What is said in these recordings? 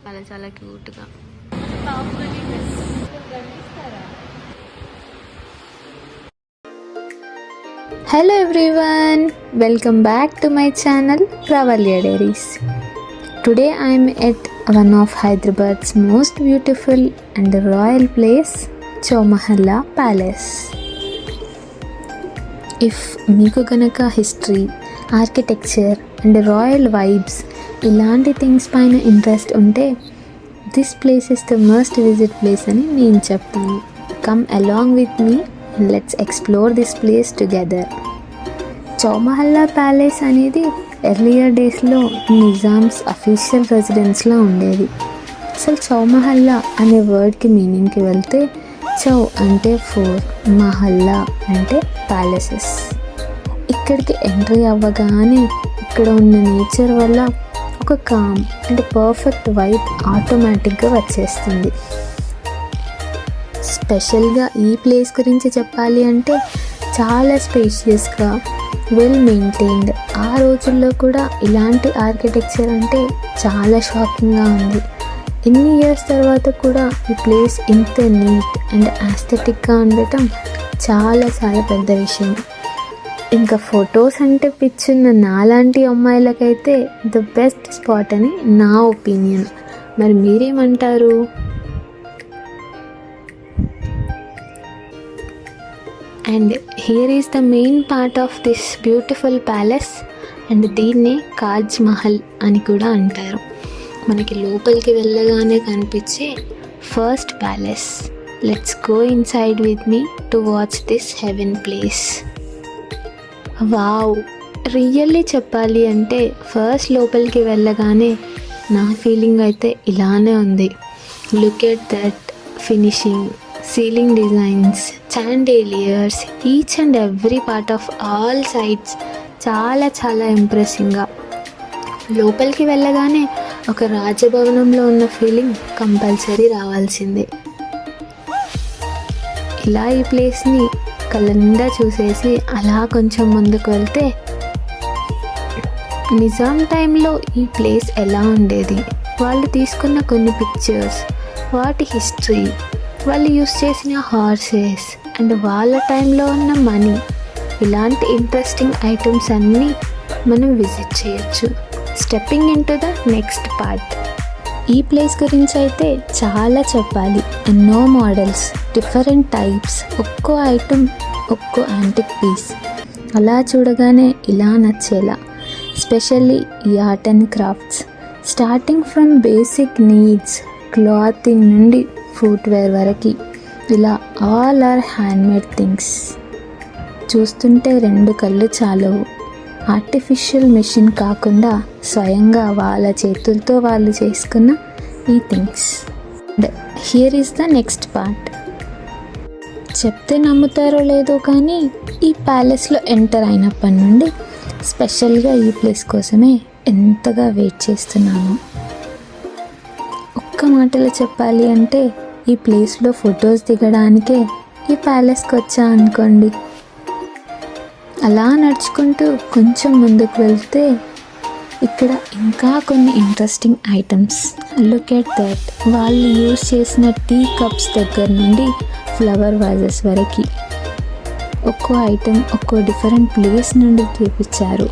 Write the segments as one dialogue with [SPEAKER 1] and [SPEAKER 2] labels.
[SPEAKER 1] చాలా చాలా క్యూట్గా. Hello everyone, welcome back to my channel Pravalya Diaries. Today I am at one of Hyderabad's most beautiful and royal place, Chowmahalla Palace. If meeku ganaka history, architecture and royal vibes ఇలాంటి things పైన interest ఉంటే this place is the must visit place అని నేను చెప్తాను. Come along with me and let's explore this place together. Chowmahalla palace అనేది earlier డేస్లో Nizams official రెసిడెన్స్లో ఉండేది. అసలు చౌమహల్లా అనే వర్డ్కి మీనింగ్కి వెళ్తే చౌ అంటే 4, మహల్లా అంటే ప్యాలెసెస్. ఇక్కడికి ఎంట్రీ అవ్వగానే ఇక్కడ ఉన్న నేచర్ వల్ల ఒక కామ్ అండ్ పర్ఫెక్ట్ వైబ్ ఆటోమేటిక్గా వచ్చేస్తుంది. స్పెషల్గా ఈ ప్లేస్ గురించి చెప్పాలి అంటే చాలా స్పేషియస్గా వెల్ మెయింటైన్డ్. ఆ రోజుల్లో కూడా ఇలాంటి ఆర్కిటెక్చర్ అంటే చాలా షాకింగ్గా ఉంది. ఎన్ని ఇయర్స్ తర్వాత కూడా ఈ ప్లేస్ ఇంత నీట్ అండ్ ఆస్థెటిక్గా ఉండటం చాలా చాలా పెద్ద విషయం. ఇంకా ఫొటోస్ అంటే పిచ్చున్న నాలాంటి అమ్మాయిలకైతే ద బెస్ట్ స్పాట్ అని నా ఒపీనియన్. మరి మీరేమంటారు? And here is the main part of this beautiful palace and దీన్నే తాజ్ మహల్ అని కూడా అంటారు. మనకి లోపలికి వెళ్ళగానే కనిపించే first palace. Let's go inside with me to watch this heaven place. Wow, really చెప్పాలి అంటే ఫస్ట్ లోపలికి వెళ్ళగానే నా ఫీలింగ్ అయితే ఇలానే ఉంది. Look at that finishing, ceiling designs, chandeliers, each and every part of all sides చాలా చాలా ఇంప్రెసింగ్గా. లోపలికి వెళ్ళగానే ఒక రాజభవనంలో ఉన్న ఫీలింగ్ కంపల్సరీ రావాల్సిందే. ఇలా ఈ ప్లేస్ని కళ్ళ నిండా చూసేసి అలా కొంచెం ముందుకు వెళ్తే నిజాం టైంలో ఈ ప్లేస్ ఎలా ఉండేది, వాళ్ళు తీసుకున్న కొన్ని పిక్చర్స్, వాటి హిస్టరీ, వాళ్ళు యూస్ చేసిన హార్సెస్ అండ్ వాళ్ళ టైంలో ఉన్న మనీ, ఇలాంటి ఇంట్రెస్టింగ్ ఐటమ్స్ అన్నీ మనం విజిట్ చేయొచ్చు. Stepping in to the next part. ఈ ప్లేస్ గురించి అయితే చాలా చెప్పాలి. ఎన్నో మోడల్స్, డిఫరెంట్ టైప్స్, ఒక్కో ఐటమ్ ఒక్కో యాంటిక్ పీస్. అలా చూడగానే ఇలా నచ్చేలా. స్పెషల్లీ ఈ art and crafts, starting from basic needs, clothing నుండి ఫుట్వేర్ వరకు, ఇలా ఆల్ ఆర్ హ్యాండ్మేడ్ థింగ్స్. చూస్తుంటే 2 కళ్ళు చాలవు. ఆర్టిఫిషియల్ మెషిన్ కాకుండా స్వయంగా వాళ్ళ చేతులతో వాళ్ళు చేసుకున్న ఈ things. Here is the next part. చెప్తే నమ్ముతారో లేదో కానీ ఈ ప్యాలెస్లో ఎంటర్ అయినప్పటి నుండి స్పెషల్గా ఈ ప్లేస్ కోసమే ఎంతగా వెయిట్ చేస్తున్నాను. ఒక్క మాటలో చెప్పాలి అంటే ఈ ప్లేస్లో ఫొటోస్ దిగడానికే ఈ ప్యాలెస్కి వచ్చా అనుకోండి. అలా నడుచుకుంటూ కొంచెం ముందుకు వెళ్తే ఇక్కడ ఇంకా కొన్ని interesting items. Look at that. వాళ్ళు యూజ్ చేసిన టీ కప్స్ దగ్గర నుండి ఫ్లవర్ వాజెస్ వరకు ఒక్కో ఐటెం ఒక్కో డిఫరెంట్ ప్లేస్ నుండి తీసుకొచ్చారు.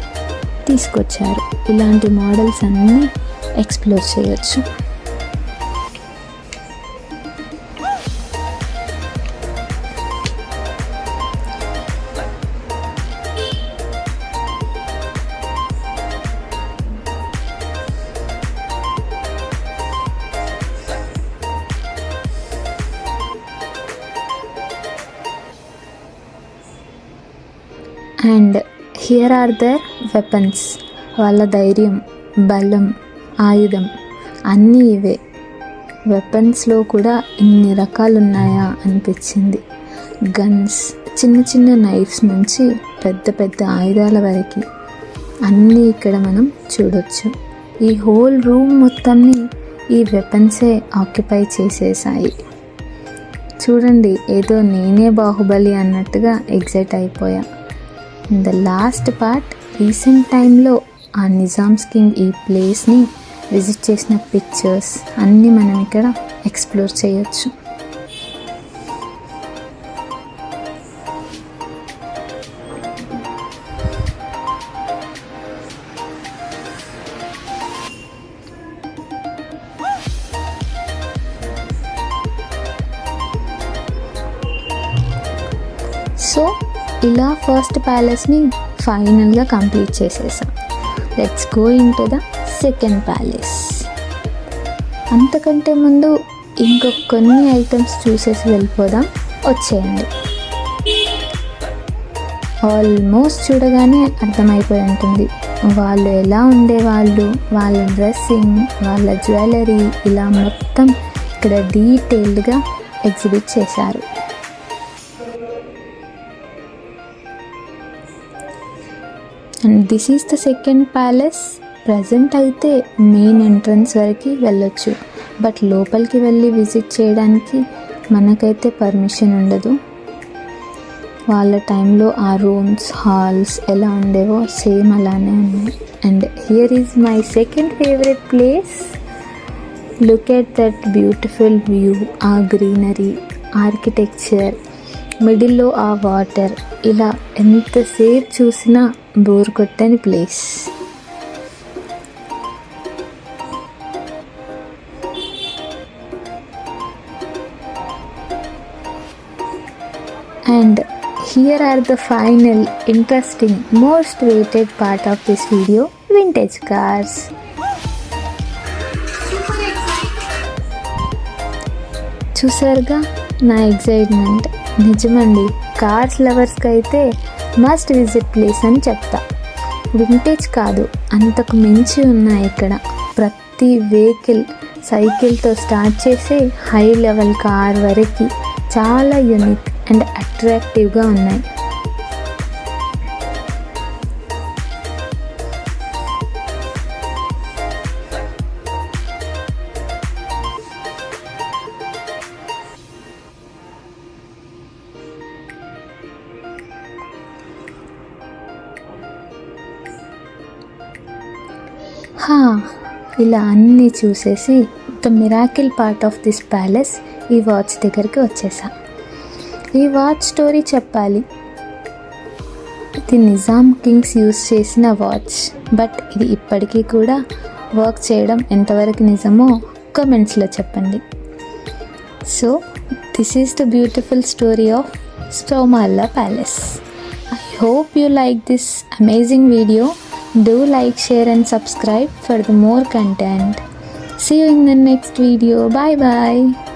[SPEAKER 1] ఇలాంటి మోడల్స్ అన్నీ ఎక్స్ప్లోర్ చేయొచ్చు. And here are their weapons. వాళ్ళ ధైర్యం, బలం, ఆయుధం అన్నీ ఇవే. వెపన్స్లో కూడా ఇన్ని రకాలు ఉన్నాయా అనిపించింది. గన్స్, చిన్న చిన్న నైఫ్స్ నుంచి పెద్ద పెద్ద ఆయుధాల వరకు అన్నీ ఇక్కడ మనం చూడొచ్చు. ఈ హోల్ రూమ్ మొత్తాన్ని ఈ వెపన్సే ఆక్యుపై చేసేసాయి. చూడండి, ఏదో నేనే బాహుబలి అన్నట్టుగా ఎగ్జైట్ అయిపోయా. ద లాస్ట్ పార్ట్, రీసెంట్ టైంలో ఆ నిజామ్స్ కింగ్ ఈ ప్లేస్ని విజిట్ చేసిన పిక్చర్స్ అన్నీ మనం ఇక్కడ ఎక్స్ప్లోర్ చేయొచ్చు. సో ఇలా ఫస్ట్ ప్యాలెస్ని ఫైనల్గా కంప్లీట్ చేసేసాం. Let's go in to the second palace. అంతకంటే ముందు కొన్ని ఐటమ్స్ చూసేసి వెళ్ళిపోదాం, వచ్చేయండి. ఆల్మోస్ట్ చూడగానే అర్థమైపోయి ఉంటుంది వాళ్ళు ఎలా ఉండేవాళ్ళు, వాళ్ళ డ్రెస్సింగ్, వాళ్ళ జ్యువెలరీ, ఇలా మొత్తం ఇక్కడ డీటెయిల్డ్గా ఎగ్జిబిట్ చేశారు. And this is the second palace. Present అయితే మెయిన్ ఎంట్రన్స్ వరకు వెళ్ళొచ్చు, బట్ లోపలికి వెళ్ళి విజిట్ చేయడానికి మనకైతే పర్మిషన్ ఉండదు. వాళ్ళ టైంలో ఆ రూమ్స్, హాల్స్ ఎలా ఉండేవో సేమ్ అలానే ఉన్నాయి. And here is my second favourite place. Look at that beautiful view, ఆ గ్రీనరీ, ఆర్కిటెక్చర్, మిడిల్లో ఆ వాటర్, ఇలా ఎంతసేపు చూసినా బోర్ కొట్టని place. And here are the final, interesting, most waited part of this video, vintage cars. చూసారుగా నా excitement. నిజమండి, కార్స్ లవర్స్కి అయితే మస్ట్ విజిట్ ప్లేస్ అని చెప్తా. వింటేజ్ కాదు, అంతకు మించి ఉన్నాయి ఇక్కడ. ప్రతి వెహికల్, సైకిల్తో స్టార్ట్ చేసి హై లెవెల్ కార్ వరకు చాలా యూనిక్ అండ్ అట్రాక్టివ్గా ఉన్నాయి. ఇలా అన్నీ చూసేసి the miracle part of this palace, ఈ వాచ్ దగ్గరికి వచ్చేసా. ఈ వాచ్ స్టోరీ చెప్పాలి. ఇది నిజాం కింగ్స్ యూస్ చేసిన వాచ్, బట్ ఇది ఇప్పటికీ కూడా వర్క్ చేయడం ఎంతవరకు నిజమో కామెంట్స్లో చెప్పండి. So this is the beautiful story of సోమార్లా palace. I hope you like this amazing video. Do like, share and subscribe for the more content. See you in the next video. Bye bye.